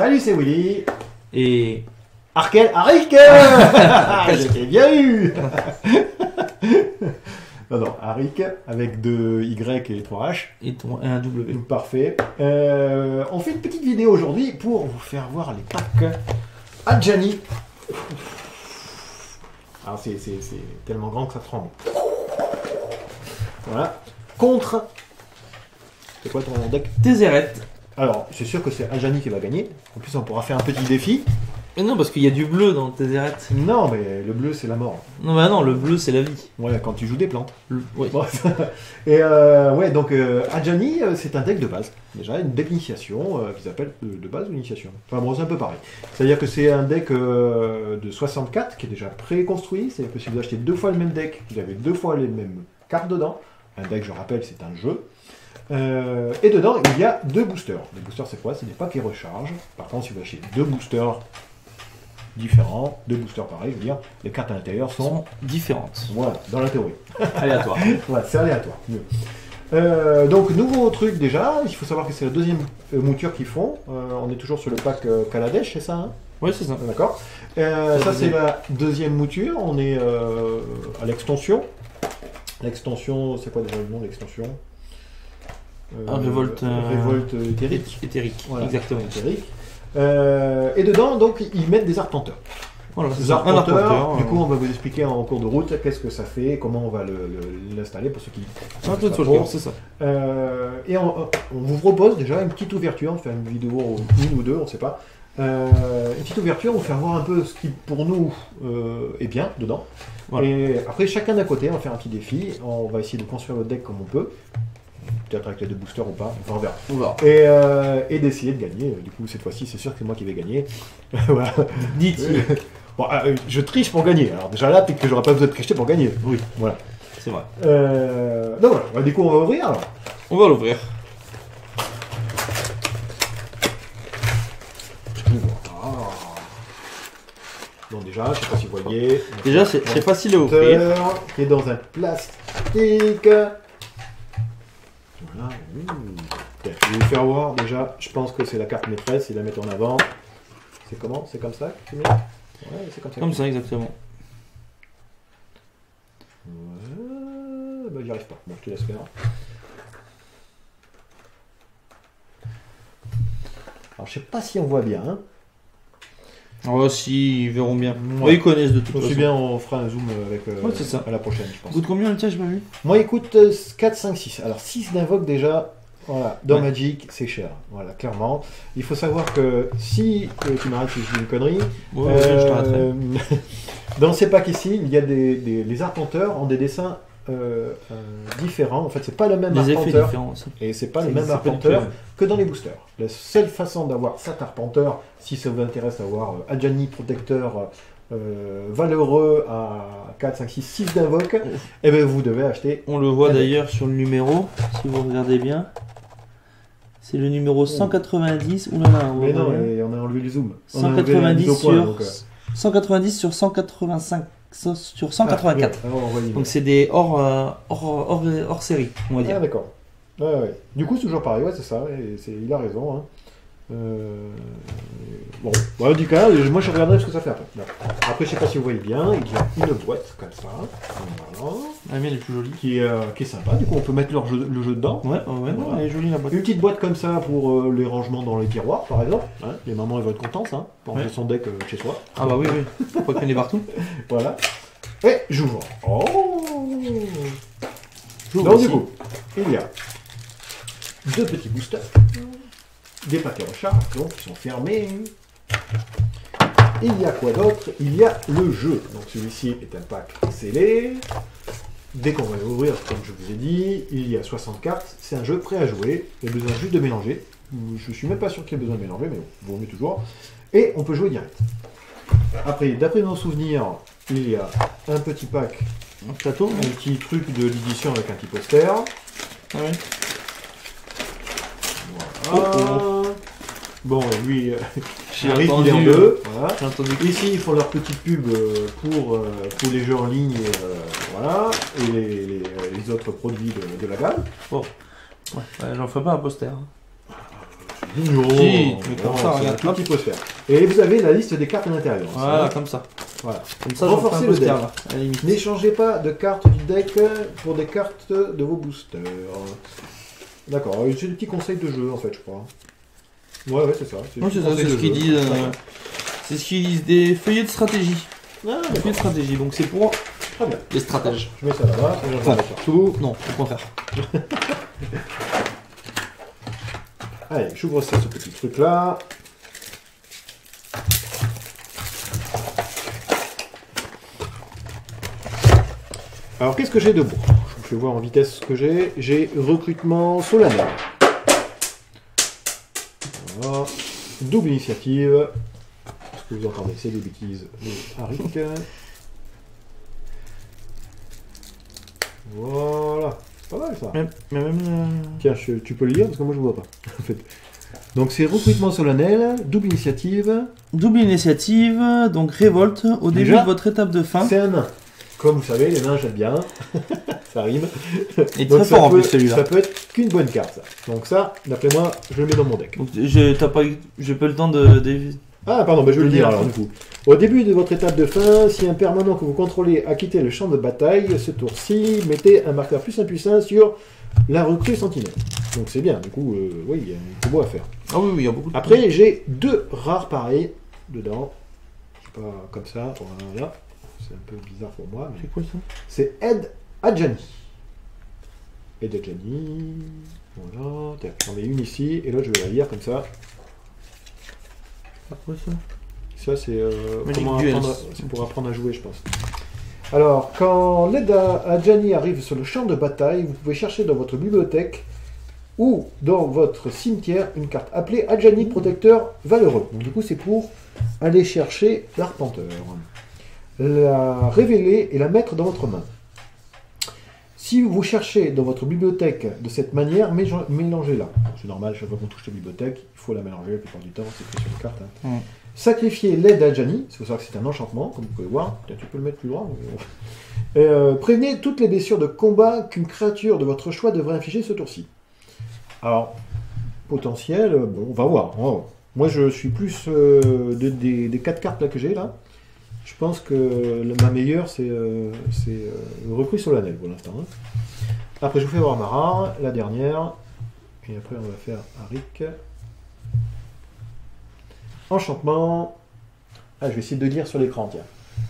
Salut, c'est Willy. Et Arkel, Arik. Je t'ai bien eu. Non, Arik avec 2 Y et 3 H. et un W. Parfait. On fait une petite vidéo aujourd'hui pour vous faire voir les packs Adjani. Alors c'est tellement grand que ça tremble. Voilà. Contre. C'est quoi ton deck? Tézéret. Alors, c'est sûr que c'est Adjani qui va gagner. En plus, on pourra faire un petit défi. Mais non, parce qu'il y a du bleu dans Tézéret. Non, mais le bleu, c'est la mort. Non, bah non, le bleu c'est la vie. Ouais, quand tu joues des plantes. Oui. Bon, et ouais, donc Adjani, c'est un deck de base. Déjà, une deck d'initiation qui s'appelle de base ou initiation. Enfin bon, c'est un peu pareil. C'est-à-dire que c'est un deck de 64 qui est déjà pré-construit. C'est-à-dire que si vous achetez 2 fois le même deck, vous avez 2 fois les mêmes cartes dedans. Un deck, je rappelle, c'est un jeu. Et dedans, il y a 2 boosters. Les boosters, c'est quoi? C'est des packs qui rechargent. Par contre, si vous achetez 2 boosters différents, 2 boosters pareils, je veux dire, les cartes à l'intérieur sont différentes. voilà, dans la théorie. Aléatoire. Voilà, c'est aléatoire. Donc, nouveau truc déjà, il faut savoir que c'est la deuxième mouture qu'ils font. On est toujours sur le pack Kaladesh, c'est ça, hein? Oui, c'est ça. D'accord. Ça, c'est la deuxième mouture. On est à l'extension. L'extension, c'est quoi déjà le nom de l'extension? Révolte éthérique. Éthérique, Voilà, exactement. éthérique. Et dedans, donc, ils mettent des arpenteurs. Voilà, c'est Les ça. Un arpenteurs, arpenteur. du coup, on va vous expliquer en cours de route qu'est-ce que ça fait, comment on va l'installer pour ceux qui. Un peu de sauvegarde, c'est ça. Et on vous propose déjà une petite ouverture, on fait une vidéo, une ou deux, on ne sait pas. Une petite ouverture, on va faire voir un peu ce qui pour nous est bien dedans. Voilà. Et après, chacun d'un côté, on va faire un petit défi. On va essayer de construire le deck comme on peut. Peut-être avec les 2 boosters ou pas, enfin, on verra. On verra. Et d'essayer de gagner. Du coup, cette fois-ci, c'est sûr que c'est moi qui vais gagner. Voilà. Dit-il. Bon, je triche pour gagner. Alors déjà là, peut-être que j'aurais pas besoin de tricher pour gagner. Oui, Voilà. c'est vrai. Donc voilà. Bah, du coup, on va ouvrir alors. On va l'ouvrir. Donc déjà, je sais pas si vous voyez. Déjà, c'est facile à ouvrir. Qui est dans un plastique. Voilà. Je vais vous faire voir déjà. Je pense que c'est la carte maîtresse. Il la met en avant. C'est comment? C'est comme ça que tu mets? Ouais, c'est comme ça. Comme ça, exactement. Ouais, bah, j'y arrive pas. Bon, je te laisse faire. Alors, je sais pas si on voit bien. Hein. Oh, si, ils verront bien. Ouais. Ils connaissent de toute façon. C'est bien, on fera un zoom avec Ouais, c'est ça. à la prochaine, je pense. Coûte combien le tien, j'ai pas vu? Moi, il coûte 4, 5, 6. Alors, 6 d'invoque déjà. Voilà, dans Ouais. Magic, c'est cher. Voilà, clairement. Il faut savoir que si tu m'arrêtes si je dis une connerie, Ouais, je t'arrêterai. dans ces packs ici, il y a les arpenteurs ont des dessins différents. En fait, c'est pas le même Des effets arpenteur différents aussi. et c'est pas le C'est même pas du tout arpenteur le même. que dans les boosters. La seule façon d'avoir cet arpenteur, si ça vous intéresse d'avoir Adjani protecteur valeureux à 4, 5, 6, 6 d'invoque, eh ben vous devez acheter. On le voit Avec. d'ailleurs sur le numéro, si vous regardez bien. C'est le numéro 190. Oulala, Mais non, ouais. et on a enlevé le zoom. On a enlevé 190 la mise au point, sur donc, 190 sur 185 sur 184. Ah, on voit l'image. Donc c'est des hors série, on va Ah, dire. d'accord. Ouais. Du coup, c'est toujours pareil, ouais, c'est ça. Il a raison. Hein. Bon, voilà, du cas, moi je regarderai ce que ça fait après. Après, je sais pas si vous voyez bien, il y a une boîte comme ça. Voilà. La mienne est plus jolie. Qui est sympa. Du coup, on peut mettre le jeu dedans. Ouais, non, elle est jolie la boîte. Une petite boîte comme ça pour les rangements dans les tiroirs, par exemple. Hein, les mamans, elles vont être contentes, hein, pour ranger son deck chez soi. Ah bah oui, faut pas qu'il y en ait partout. Voilà. Et j'ouvre. Oh. J'ouvre Donc aussi. du coup, il y a 2 petits boosters, des paquets recharge, donc qui sont fermés. Il y a quoi d'autre? Il y a le jeu. Donc celui-ci est un pack scellé. Dès qu'on va l'ouvrir, comme je vous ai dit, il y a 60 cartes. C'est un jeu prêt à jouer. Il y a besoin juste de mélanger. Je suis même pas sûr qu'il y ait besoin de mélanger, mais bon, vaut mieux toujours. Et on peut jouer direct. Après, d'après nos souvenirs, il y a un petit pack, Un plateau. un petit truc de l'édition avec un petit poster. Ah ouais. Voilà. Bon, lui, J'ai Harry, il entendu, est en 2. Voilà. J'ai entendu. Ici, ils font leur petite pub pour les jeux en ligne, voilà, et les autres produits de la gamme. Ouais, j'en ferai pas un poster. C'est Non, Si, mais comme ça, c'est un regarde, truc hop. qu'il faut se faire. Et vous avez la liste des cartes à l'intérieur. Voilà, Ça, comme ça. voilà. Comme ça, j'en fais un Renforcez le poster, deck. là, à la limite. N'échangez pas de cartes du deck pour des cartes de vos boosters. D'accord, c'est des petits conseils de jeu en fait, je crois. Ouais, c'est ça. Oui, c'est ça, c'est ce qu'ils disent. C'est ce qu'ils disent, des feuillets de stratégie. Ah, Des feuillets de stratégie, donc c'est pour très bien. les stratèges. Je mets ça là-bas, et j'en Enfin, mets partout. Non, au contraire. Allez, j'ouvre ça, ce petit truc là. Alors, qu'est-ce que j'ai de bon? Je vous fais voir en vitesse ce que j'ai. J'ai recrutement solennel. Voilà. Double initiative. Ce que vous entendez, c'est des bêtises de Harik. Voilà. Pas mal ça. Même Tiens, tu peux le lire parce que moi je vois pas. En fait. Donc c'est recrutement solennel, double initiative. double initiative, donc révolte au début Déjà, de votre étape de fin. C'est un nain. Comme vous savez, les nains j'aime bien. Ça rime. Et Donc très ça fort en peut- plus celui-là. Ça peut être qu'une bonne carte. Ça. Donc ça, d'après moi, je le mets dans mon deck. Donc j'ai pas le temps de. Ah pardon, bah, je vais le Je dire dis alors du coup. Au début de votre étape de fin, si un permanent que vous contrôlez a quitté le champ de bataille, ce tour-ci, mettez un marqueur +1/+1 sur la recrue sentinelle. Donc c'est bien, du coup, oui, il y a un combo à faire. Ah oui, il y a beaucoup de. Après, j'ai 2 rares pareils dedans. Je sais pas comme ça, voilà. C'est un peu bizarre pour moi. Mais... C'est quoi ça? C'est Ed Adjani. Ed Adjani. Voilà. Tiens, j'en mets une ici, et l'autre je vais la lire comme ça. C'est quoi ça? Ça, c'est Magic comment Duels. c'est pour apprendre à jouer, je pense. Alors, quand l'aide à Adjani arrive sur le champ de bataille, vous pouvez chercher dans votre bibliothèque ou dans votre cimetière une carte appelée Adjani Protecteur Valeureux. Donc, du coup, c'est pour aller chercher l'arpenteur, la révéler et la mettre dans votre main. Si vous cherchez dans votre bibliothèque de cette manière, mélangez-la. C'est normal, chaque fois qu'on touche la bibliothèque, il faut la mélanger la plupart du temps, c'est écrit sur les cartes. Hein. Mm. Sacrifiez l'aide à Adjani, c'est pour ça que c'est un enchantement, comme vous pouvez voir. Tiens, tu peux le mettre plus loin. Prévenez toutes les blessures de combat qu'une créature de votre choix devrait infliger ce tour-ci. Alors, potentiel, bon, on va voir. Moi, je suis plus des 4 cartes là que j'ai là. Je pense que ma meilleure, c'est le recrue solennel pour l'instant. Hein. Après, je vous fais voir ma rare, la dernière. Et après, on va faire Harik. Enchantement. Ah, je vais essayer de lire sur l'écran, tiens.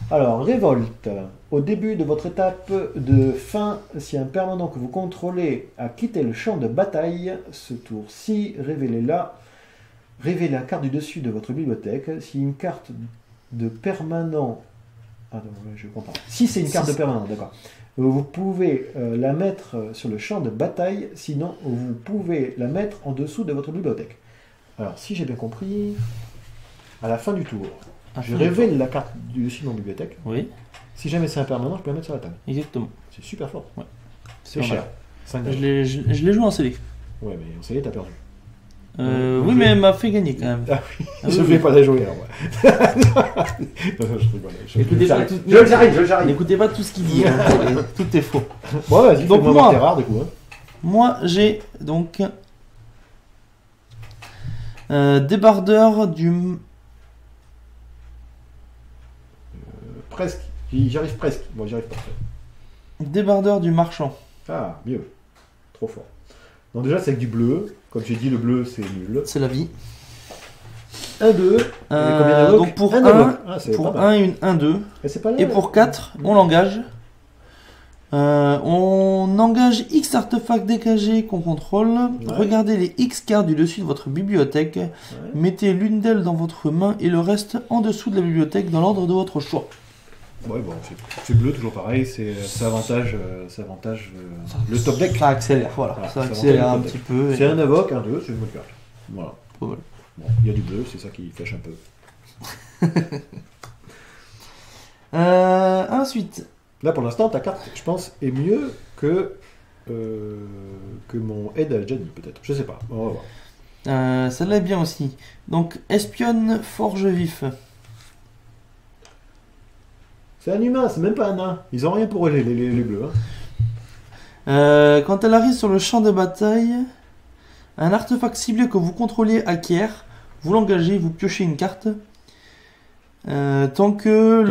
Alors, révolte. Au début de votre étape de fin, si un permanent que vous contrôlez a quitté le champ de bataille, ce tour-ci, révélez la carte du dessus de votre bibliothèque. Si une carte de permanent... Ah non, je comprends. Si c'est une carte de permanent, d'accord. Vous pouvez la mettre sur le champ de bataille, sinon vous pouvez la mettre en dessous de votre bibliothèque. Alors, si j'ai bien compris, à la fin du tour, je révèle la carte du dessus de mon bibliothèque. Oui, Si jamais c'est un permanent, je peux la mettre sur la table. exactement. C'est super fort. Ouais. C'est cher. 5 Je l'ai joué en sélection. Ouais, mais on sait, t'as perdu. Oui, mais elle m'a fait gagner quand même. Ah oui, Ah je oui, vais oui. pas la jouer, alors, ouais. Non, je rigole. Écoutez, J'arrive. N'écoutez pas tout ce qu'il dit, hein. Tout est faux. Bon, vas-y, Donc, fais-moi moi- voir tes rares, du coup. Hein. Moi, j'ai donc débardeur du... Presque. J'arrive presque. Bon, j'arrive pas. Débardeur du marchand. Ah, mieux. Trop fort. Donc déjà, c'est avec du bleu. Comme j'ai dit, le bleu, c'est nul. C'est la vie. 1, 2. Donc pour 1, pour pas mal. 1, 2. Et c'est pas là, Et pour 4, on l'engage. On engage X artefacts dégagés qu'on contrôle. Ouais. Regardez les X cartes du dessus de votre bibliothèque. Ouais. Mettez l'une d'elles dans votre main et le reste en dessous de la bibliothèque dans l'ordre de votre choix. Ouais, bon, c'est bleu, toujours pareil. Ça avantage, le top deck. Ça accélère, voilà. Voilà, Ça ça accélère avantage un le petit peu. et- C'est un invoque, un 2, c'est une bonne carte. Voilà. Pas mal. Bon, il y a du bleu, c'est ça qui fâche un peu. Ensuite, Là, pour l'instant, ta carte, je pense, est mieux que mon aide à Johnny, peut-être. Je sais pas. On va voir. celle-là est bien aussi. Donc, espionne forge vif. C'est un humain, c'est même pas un nain. Ils ont rien pour eux, les bleus. Hein. Quand elle arrive sur le champ de bataille, Un artefact ciblé que vous contrôlez acquiert. Vous l'engagez, vous piochez une carte. Tant que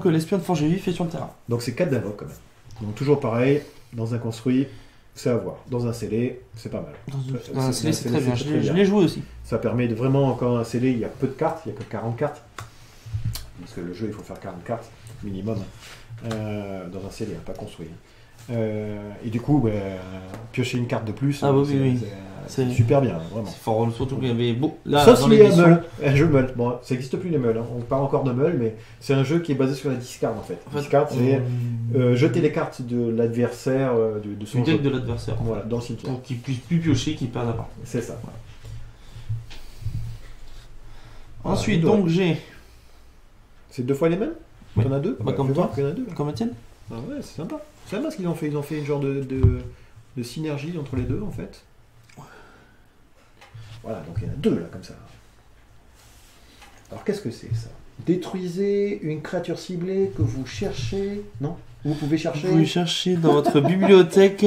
l'espion de forge vif est sur le terrain. Donc c'est 4 d'invoque quand même. Donc toujours pareil, dans un construit, c'est à voir. Dans un scellé, c'est pas mal. Dans un scellé, c'est très bien. Je l'ai joué aussi. Ça permet de vraiment, quand un scellé, il y a peu de cartes, il n'y a que 40 cartes. Parce que le jeu, il faut faire 40 cartes minimum. Dans un scellé, pas construit. Et du coup, piocher une carte de plus, c'est super bien, vraiment. C'est fort, surtout qu'il y avait là, sauf s'il y a meule, un jeu meule. Bon, ça n'existe plus les meules, hein. On parle encore de meule, mais c'est un jeu qui est basé sur la discard en fait. Discard, c'est jeter les cartes de l'adversaire, de son deck jeu. de l'adversaire. Voilà, dans le cimetière. Pour qu'il puisse plus piocher, qu'il perde la part. C'est ça. Voilà. Ensuite, donc j'ai. C'est 2 fois les mêmes. Oui. T'en as 2. Comme toi. Il y en a 2. Comme la tienne. Ah ouais, c'est sympa. C'est sympa ce qu'ils ont fait. Ils ont fait une genre de synergie entre les deux en fait. Voilà, donc il y en a 2 là comme ça. Alors qu'est-ce que c'est ça? Détruisez une créature ciblée que vous cherchez. Non? Vous pouvez chercher. Vous cherchez dans votre bibliothèque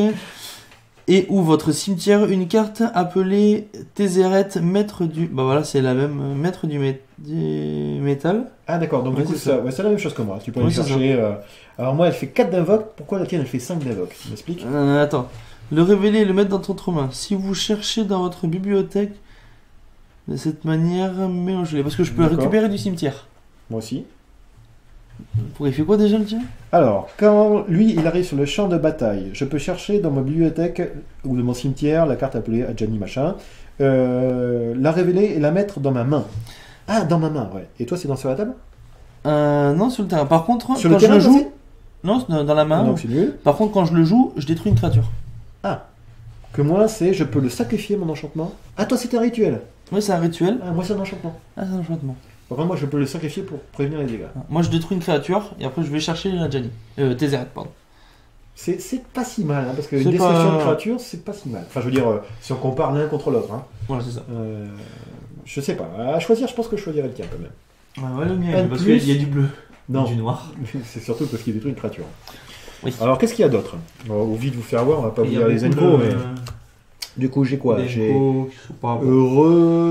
et ou votre cimetière une carte appelée Tézéret, maître du. Bah voilà, c'est la même, maître du métal. Ah d'accord, donc Ouais, du coup c'est ça. Ouais, c'est la même chose que moi. Tu peux aller Ouais, c'est chercher. Alors moi elle fait 4 d'invoque. Pourquoi la tienne elle fait 5 d'invoque? Tu m'expliques? Attends. Le révéler et le mettre dans votre main. Si vous cherchez dans votre bibliothèque de cette manière, mélangez-les. Parce que je peux le récupérer du cimetière. Moi aussi. Il fait quoi déjà le tien? Alors, quand lui il arrive sur le champ de bataille, je peux chercher dans ma bibliothèque ou dans mon cimetière la carte appelée Adjani machin, la révéler et la mettre dans ma main. Ah, dans ma main, ouais. Et toi c'est sur la table? Non, sur le terrain. Par contre, sur quand le je terrain, le joue. Non, dans la main. Donc c'est nul. Par contre, quand je le joue, je détruis une créature. Ah. Que moi c'est je peux le sacrifier mon enchantement. Ah, toi c'est un rituel. Oui, c'est un rituel. Ah, moi c'est un enchantement. Ah, c'est un enchantement. Par contre, moi je peux le sacrifier pour prévenir les dégâts. Moi, je détruis une créature et après, je vais chercher la Jani. Tézéret, pardon. C'est pas si mal, hein, parce qu'une C'est destruction pas- de créature, c'est pas si mal. Enfin, je veux dire, si on compare l'un contre l'autre. Hein. Voilà, c'est ça. Je sais pas. À choisir, je pense que je choisirais le tien quand même. Ouais, le mien, Un parce plus- qu'il y a du bleu. Non. Et du noir. C'est surtout parce qu'il détruit une créature. Oui. Alors, qu'est-ce qu'il y a d'autre? Au vite vous faire voir, on va pas vous Il y dire a les beaucoup infos, de- mais. Du coup, j'ai quoi? des J'ai infos qui sont pas bons.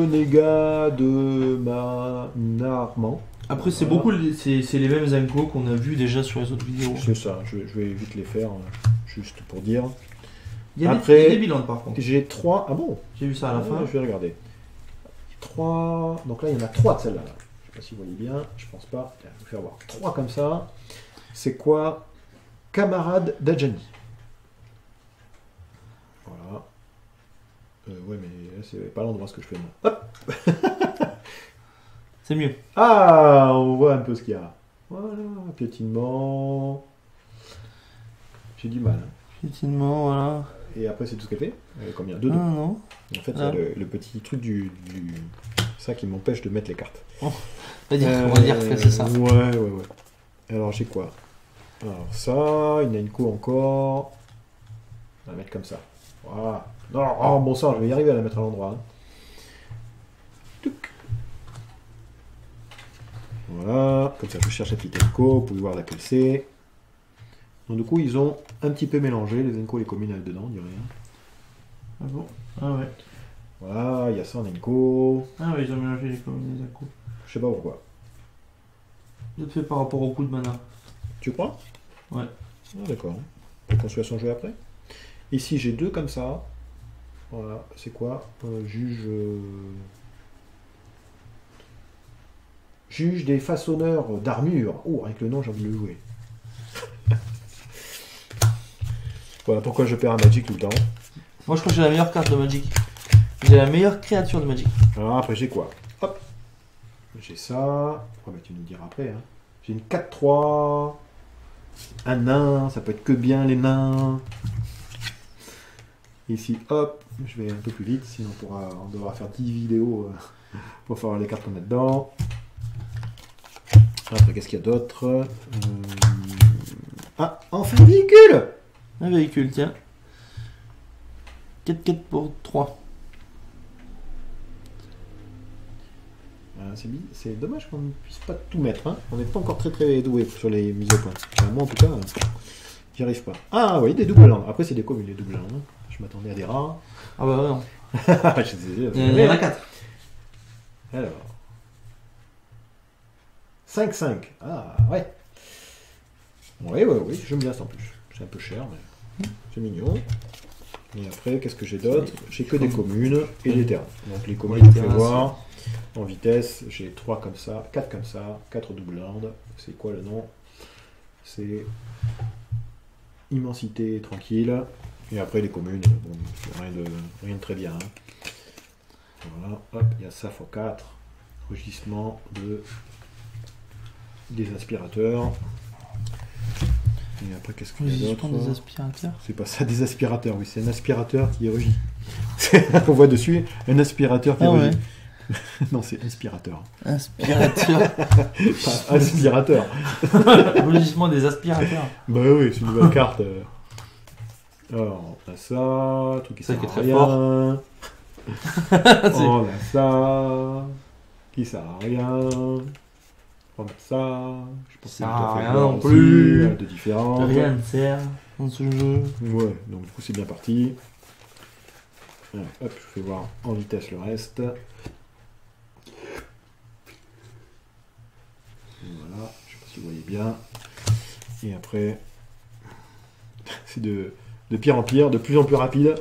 renégat de Manarmant. Après, c'est Voilà. beaucoup, c'est les mêmes Zenko qu'on a vu déjà sur les autres vidéos. C'est ça, je vais vite les faire, juste pour dire. Il y a Après- des bilans par contre. J'ai 3. Ah bon? J'ai vu ça à la fin. Je vais regarder. 3. Donc là, il y en a 3 de celles-là. Là. Je sais pas si vous voyez bien, je pense pas. Tiens, je vais vous faire voir. 3 comme ça. C'est quoi? Camarade d'Adjani. Voilà. Ouais, mais là, c'est pas l'endroit ce que je fais moi. Hop! C'est mieux. Ah, on voit un peu ce qu'il y a. Voilà, piétinement. J'ai du mal. Hein. Effectivement, voilà. Et après, c'est tout ce qu'elle fait. Combien? 2, Ah non. En fait, Ah. c'est le petit truc du. Ça qui m'empêche de mettre les cartes. On va dire que c'est ça. Ouais. Alors, j'ai quoi? Alors, ça, une Nenko encore. On va mettre comme ça. Voilà. Non, oh, bon sang, je vais y arriver à la mettre à l'endroit. Hein. Touc. Voilà. Comme ça, je cherche la petite Nenko. Vous pouvez voir laquelle c'est. Donc, du coup, ils ont un petit peu mélangé. Les Nenko et les communes dedans, on dirait. Hein. Ah bon? Ah ouais. Voilà, il y a ça en Nenko. Ah ouais, ils ont mélangé les communes des Zenko. Je sais pas pourquoi. Peut-être fait par rapport au coup de mana. Tu crois? Ouais. Ah, d'accord. On peut construire son jeu après. Ici, j'ai 2 comme ça. Voilà, c'est quoi? Juge. Juge des façonneurs d'armure. Oh, avec le nom, j'ai envie de le jouer. Voilà pourquoi je perds un Magic tout le temps. Moi, je crois que j'ai la meilleure carte de Magic. J'ai la meilleure créature de Magic. Alors après, j'ai quoi? Hop. J'ai ça. Oh, bah, tu nous diras après. Hein. J'ai une 4-3. Un nain. Ça peut être que bien les nains. Ici, hop. Je vais un peu plus vite. Sinon, on devra faire 10 vidéos pour faire les cartes qu'on a dedans. Après, qu'est-ce qu'il y a d'autre? Ah, enfin un véhicule! Un véhicule, tiens. 4-4 pour 3. C'est dommage qu'on ne puisse pas tout mettre. Hein. On n'est pas encore très doué sur les mises au point. Enfin, moi, en tout cas, j'y arrive pas. Ah oui, des doubles langues. Après, c'est des communes, les doubles langues. Hein. Je m'attendais à des rares. Ah bah non. Il y en a 4. Alors. 5-5. Ah, ouais. Oui, j'aime bien ça en plus. C'est un peu cher, mais c'est mignon. Et après, qu'est-ce que j'ai d'autre? J'ai que des communes et des terrains. Donc les communes, je vais voir. En vitesse, j'ai 3 comme ça, 4 comme ça, 4 double land. C'est quoi le nom? C'est Immensité tranquille. Et après les communes, bon, rien de très bien. Hein. Voilà, hop, il y a ça x 4. Rugissement des aspirateurs. Et après, qu'est-ce qu'il y a d'autre? Des aspirateurs. C'est pas ça, des aspirateurs, oui, c'est un aspirateur qui rugit. On voit dessus un aspirateur qui rugit. Non, c'est inspirateur. Inspirateur. Pas aspirateur. Rugissement des aspirateurs. Bah oui, c'est une nouvelle carte. Alors, on a ça, truc qui ça sert qui est à très rien. fort. On a ça, qui sert à rien. On a ça, je pense que ça sert à rien voir non aussi, plus. de différentes. Rien ne sert dans ce jeu. Ouais, donc du coup c'est bien parti. Alors, hop, je fais voir en vitesse le reste. Voilà, je sais pas si vous voyez bien. Et après, c'est de pire en pire, de plus en plus rapide.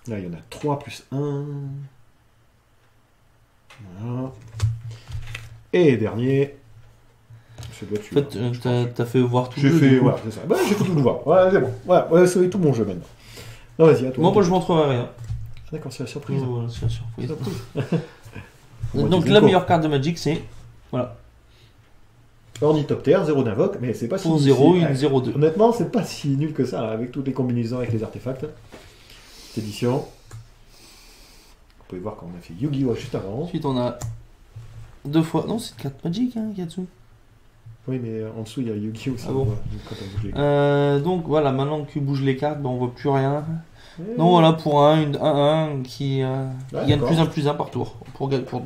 Là, il y en a 3 plus 1. Voilà. Et dernier. En fait, t'as fait voir tout le jeu. J'ai fait, voilà, c'est ça. Bah, j'ai fait tout le voir. Voilà, c'est bon. Voilà, c'est tout mon jeu maintenant. Non, vas-y, à toi. Moi, je montrerai rien. D'accord, c'est la surprise. Voilà, c'est la surprise. Moi, donc, la meilleure carte de Magic, c'est. Voilà. Ornithoptère, 0 d'invoque, mais c'est pas si. Pour 0, une 0-2. Honnêtement, c'est pas si nul que ça, avec toutes les combinaisons avec les artefacts. Cette édition. Vous pouvez voir qu'on a fait Yu-Gi-Oh! Juste avant. Ensuite, on a 2 fois. Non, c'est une carte Magic hein, qu'il y a dessous. Oui, mais en dessous, il y a Yu-Gi-Oh! Aussi. Ah bon. Donc voilà, maintenant que tu bouges les cartes, ben, on voit plus rien. Donc voilà, pour une 1-1 qui gagne plus 1 par tour. Pour 2. Pour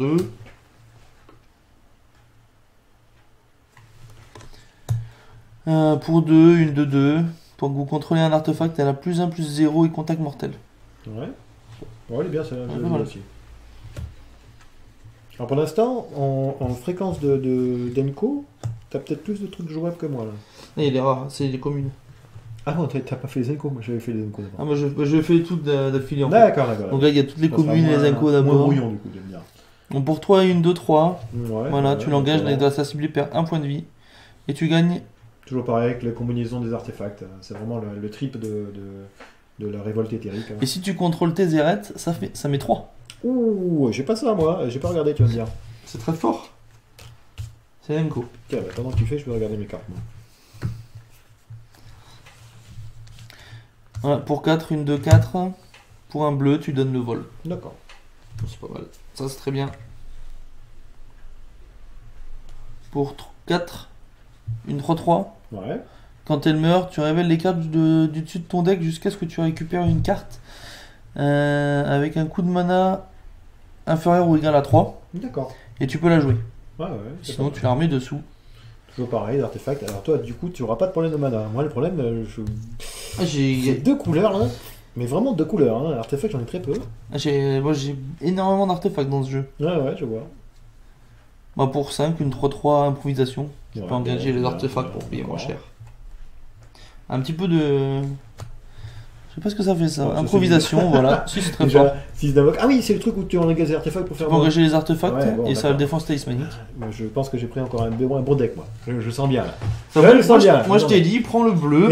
2, une 2-2. Pour que vous contrôlez un artefact, elle a plus 1, plus 0 et contact mortel. Ouais. Ouais, elle est bien, celle-là. Voilà. Aussi. Alors pour l'instant, en fréquence d'Enco, t'as peut-être plus de trucs jouables que moi là. Et il est rare, c'est les communes. Ah non, t'as pas fait les Enco, moi j'avais fait les Enco d'abord. Ah, moi je fais tout d'affilée en fait. D'accord. Donc là, il y a toutes les communes et les Enco d'abord. Moins brouillon du coup, j'aime bien. Donc pour 3, une 2, 3. Ouais, voilà, tu l'engages, sa cible perd 1 point de vie. Et tu gagnes. Toujours pareil avec la combinaison des artefacts. C'est vraiment le trip de la révolte éthérique. Hein. Et si tu contrôles tes Zeret, ça met 3. Ouh, j'ai pas ça moi, j'ai pas regardé, tu vas me dire. C'est très fort. C'est Enco. Tiens, bah, pendant que tu fais, je vais regarder mes cartes moi. Voilà, pour 4, une 2, 4. Pour un bleu, tu donnes le vol. D'accord. C'est pas mal. Ça, c'est très bien. Pour 4, une 3-3. Ouais. Quand elle meurt, tu révèles les cartes du dessus de ton deck jusqu'à ce que tu récupères une carte avec un coût de mana inférieur ou égal à 3. D'accord. Et tu peux la jouer. Ouais. Sinon, tu la remets dessous. Toujours pareil, l'artefact. Alors toi, du coup, tu n'auras pas de problème de mana. Moi, le problème, J'ai 2 couleurs là. Mais vraiment 2 couleurs. Hein. L'artefact, j'en ai très peu. Moi, j'ai énormément d'artefacts dans ce jeu. Ouais, je vois. Moi, pour 5, une 3-3 improvisation. Tu Ouais, peux engager les artefacts pour payer moins cher. Un petit peu de... Je sais pas ce que ça fait ça. Ouais, improvisation, voilà. Si, c'est très Déjà, fort. 6 d'invoque. Ah oui, c'est le truc où tu engages les artefacts pour faire. Tu peux engager les artefacts et ça a d'accord. le défense talismanique. Je pense que j'ai pris encore un bon deck, moi. Je sens bien là. Moi, je t'ai dit, prends le bleu,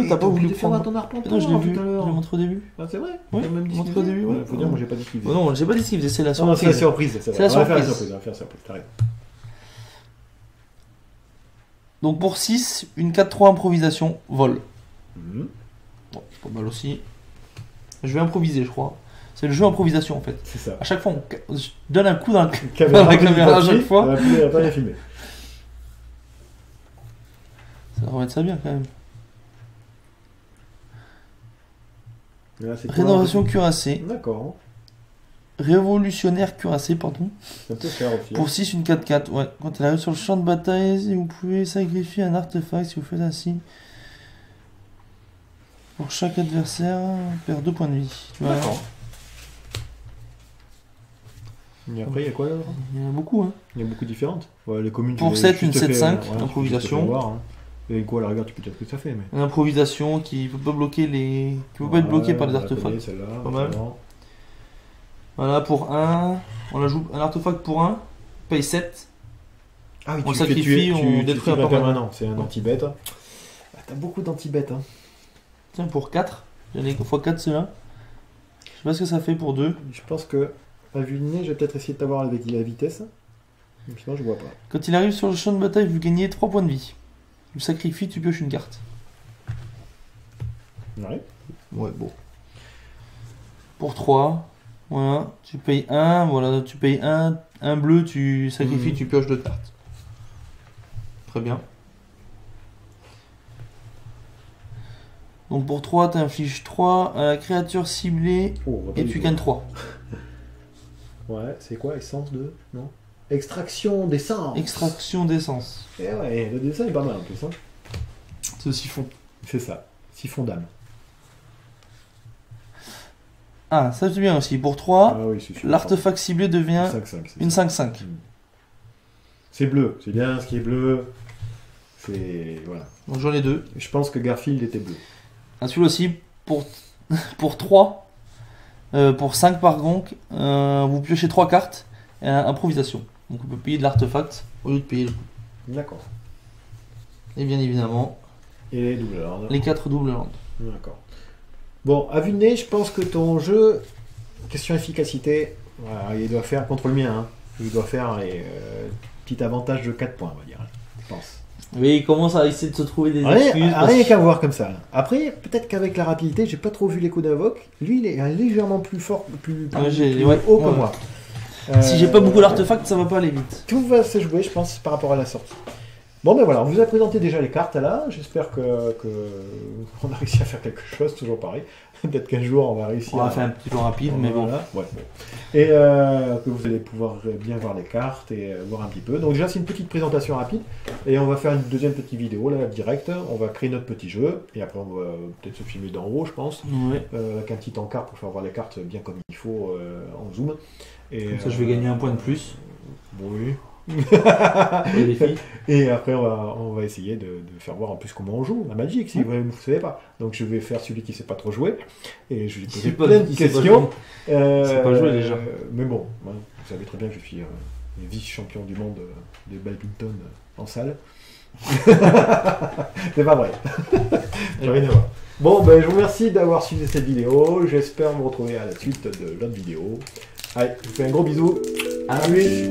t'as pas voulu faire prendre. ton arpenteur. Non, je l'ai vu, tout à je l'heure. l'ai montré au début. Ah, c'est vrai. Oui, montré au début, ouais. Faut dire, moi, j'ai pas dit ce qu'il faisait. Non, j'ai pas dit ce qu'il faisait, c'est la Non, c'est la surprise. surprise. C'est la On va faire la surprise. surprise. On va faire la surprise. T'arrêtes. Donc pour 6, une 4-3 improvisation, vol. Mhm. Bon, c'est pas mal aussi. Je vais improviser, je crois. C'est le jeu improvisation en fait. C'est ça. À chaque fois, je donne un coup dans la Caméra caméra à chaque fois. Elle va pas bien filmer. Ça va remettre ça bien quand même. Là, c'est Rénovation cuirassée. D'accord. Révolutionnaire cuirassée, pardon. Ça peut faire aussi. Pour 6, une 4-4. Ouais. Quand elle arrive sur le champ de bataille, vous pouvez sacrifier un artefact si vous faites ainsi. Pour chaque adversaire, on perd 2 points de vie. Voilà. D'accord. Et après, il y a quoi là? Il y en a beaucoup, hein. Il y a beaucoup différentes. Ouais, les communes, Pour tu 7, juste une fais, 7-5, tu peux juste improvisation. te voir, hein. Et quoi, à la rigueur, tu peux dire ce que ça fait. Mais... Une improvisation qui peut pas bloquer les. Qui peut pas être bloquée par les on la connaît, artefacts. celle-là, Pas mal. vraiment. Voilà, pour 1, on ajoute un artefact pour 1, paye 7. Ah oui, On tu le fais sacrifie, tuer, on tu détruit un tues permanent. permanent. C'est un anti-bête. Ah, t'as beaucoup d'anti-bêtes. Hein. Tiens, pour 4, j'en ai x 4 ceux-là. Je sais pas ce que ça fait pour 2. Je pense que, à vue de nez, je vais peut-être essayer de t'avoir avec la vitesse. Mais sinon, je vois pas. Quand il arrive sur le champ de bataille, vous gagnez 3 points de vie. Tu le sacrifies, tu pioches une carte. Ouais. Ouais, bon. Pour 3, voilà, tu payes 1, voilà, tu payes 1 bleu, tu sacrifies, tu pioches 2 cartes. Très bien. Donc pour 3, tu infliges 3 à la créature ciblée Oh, on va pas et du tu tout. gagnes 3. Ouais, c'est quoi, essence de... Non. Extraction d'essence. Extraction d'essence. Eh ouais, le dessin est pas mal en plus. Hein. C'est aussi fond. C'est ça. Siphon d'âme. Ah, ça c'est bien aussi. Pour 3, Ah oui, c'est sûr. l'artefact ciblé devient 5-5. c'est une ça. 5-5. C'est bleu. C'est bien ce qui est bleu. C'est... Voilà. Donc j'en ai 2. Je pense que Garfield était bleu. Ah, celui-là aussi, pour 3, pour 5 par gonk, vous piochez 3 cartes et improvisation. Donc on peut payer de l'artefact au lieu de payer le coup. D'accord. Et bien évidemment, Et les double landes. les 4 double landes. D'accord. Bon, à vue de nez, je pense que ton jeu, question efficacité, voilà, il doit faire contre le mien. Hein. Il doit faire un petit avantage de 4 points, on va dire. Je pense. Oui, il commence à essayer de se trouver des Rien, excuses. rien qu'à voir comme ça. Après, peut-être qu'avec la rapidité, j'ai pas trop vu les coups d'invoque. Lui, il est légèrement plus fort, plus Ah, j'ai- plus ouais, haut que ouais. moi. Si j'ai pas beaucoup d'artefacts, ça va pas aller vite. Tout va se jouer, je pense, par rapport à la sortie. Bon, ben voilà, on vous a présenté déjà les cartes là. J'espère que on a réussi à faire quelque chose, toujours pareil. Peut-être qu'un jour on va réussir. On va faire un petit peu rapide, mais bon. Voilà, ouais, bon. Et que vous allez pouvoir bien voir les cartes et voir un petit peu. Donc déjà c'est une petite présentation rapide et on va faire une deuxième petite vidéo là direct. On va créer notre petit jeu et après on va peut-être se filmer d'en haut, je pense, Ouais. avec un petit encart pour faire voir les cartes bien comme il faut en zoom. Et Comme ça, je vais gagner un point de plus. oui. Et les filles. Et après, on va essayer de faire voir en plus comment on joue à Magic, si vous ne savez pas. Donc, je vais faire celui qui ne sait pas trop jouer. Et je vais poser pas- plein de qui sait pas questions. sait pas jouer, déjà. Mais bon, vous savez très bien que je suis vice-champion du monde de badminton en salle. C'est pas vrai. J'ai rien à voir. Bon, ben, je vous remercie d'avoir suivi cette vidéo. J'espère vous retrouver à la suite de l'autre vidéo. Allez, je vous fais un gros bisou. À plus.